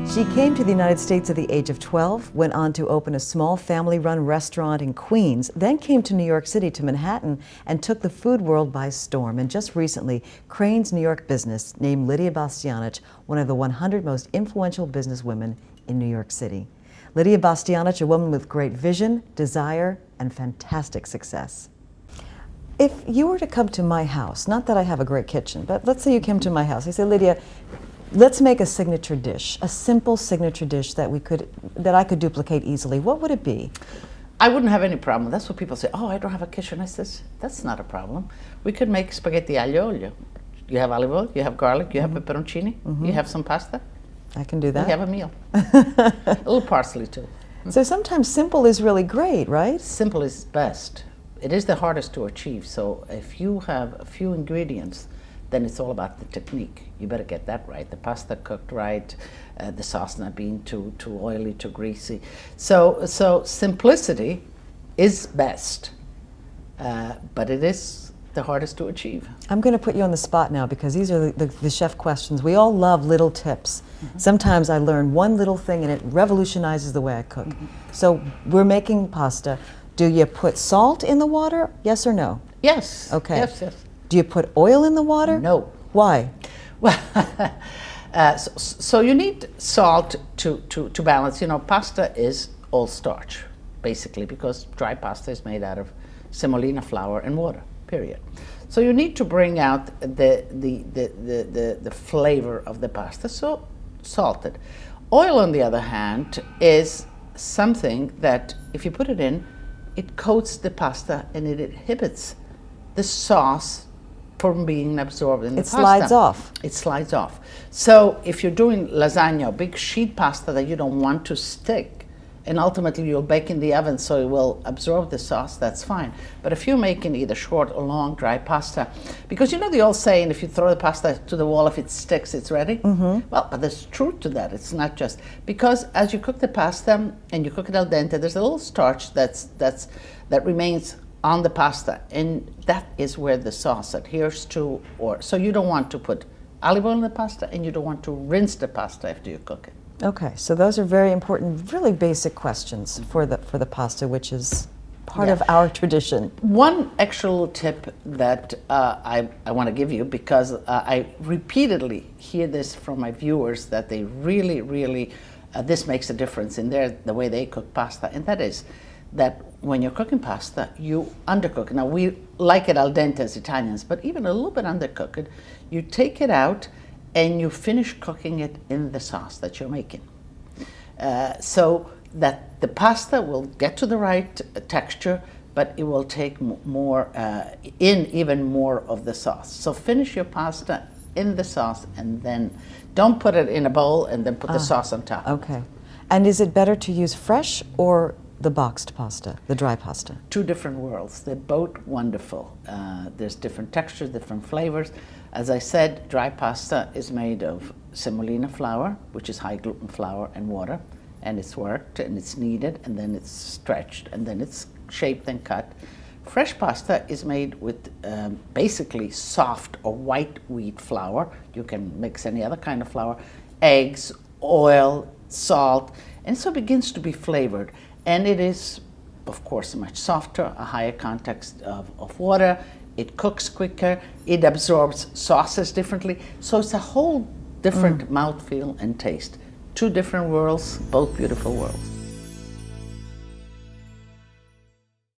She came to the United States at the age of 12, went on to open a small family-run restaurant in Queens, then came to New York City to Manhattan and took the food world by storm. And just recently, Crane's New York business named Lidia Bastianich one of the 100 most influential businesswomen in New York City. Lidia Bastianich, a woman with great vision, desire, and fantastic success. If you were to come to my house, not that I have a great kitchen, but let's say you came to my house, I say, Lidia, let's make a signature dish, a simple signature dish that I could duplicate easily. What would it be? I wouldn't have any problem. That's what people say. Oh, I don't have a kitchen. I says, that's not a problem. We could make spaghetti aglio olio. You have olive oil, you have garlic, you have pepperoncini, you have some pasta. I can do that. We have a meal. A little parsley too. So sometimes simple is really great, right? Simple is best. It is the hardest to achieve. So if you have a few ingredients, then it's all about the technique. You better get that right. The pasta cooked right, the sauce not being too oily, too greasy. So simplicity is best, but it is the hardest to achieve. I'm going to put you on the spot now because these are the chef questions. We all love little tips. Sometimes I learn one little thing and it revolutionizes the way I cook. So we're making pasta. Do you put salt in the water? Yes or no? Yes. Okay. Yes, yes. Do you put oil in the water? No. Why? Well, so you need salt to balance. You know, pasta is all starch, basically, because dry pasta is made out of semolina flour and water, period. So you need to bring out the flavor of the pasta, so salted. Oil, on the other hand, is something that, if you put it in, it coats the pasta and it inhibits the sauce from being absorbed in the pasta. It slides off. It slides off. So if you're doing lasagna, big sheet pasta that you don't want to stick, and ultimately you'll bake in the oven so it will absorb the sauce, that's fine. But if you're making either short or long dry pasta, because you know the old saying, if you throw the pasta to the wall, if it sticks, it's ready? Well, but there's truth to that. It's not just, because as you cook the pasta and you cook it al dente, there's a little starch that remains on the pasta, and that is where the sauce adheres to. So you don't want to put olive oil in the pasta, and you don't want to rinse the pasta after you cook it. Okay, so those are very important, really basic questions for the pasta, which is part of our tradition. One extra little tip that I want to give you, because I repeatedly hear this from my viewers, that they really, this makes a difference in the way they cook pasta, and that is that when you're cooking pasta, you undercook. Now, we like it al dente as Italians, but even a little bit undercook it. You take it out and you finish cooking it in the sauce that you're making. So that the pasta will get to the right texture, but it will take even more of the sauce. So finish your pasta in the sauce, and then don't put it in a bowl and then put the sauce on top. Okay. And is it better to use fresh or the boxed pasta, the dry pasta? Two different worlds. They're both wonderful. There's different textures, different flavors. As I said, dry pasta is made of semolina flour, which is high gluten flour, and water, and it's worked and it's kneaded and then it's stretched and then it's shaped and cut. Fresh pasta is made with basically soft or white wheat flour. You can mix any other kind of flour, eggs, oil, salt, and so it begins to be flavored. And it is, of course, much softer, a higher context of water. It cooks quicker. It absorbs sauces differently. So it's a whole different mouthfeel and taste. Two different worlds, both beautiful worlds.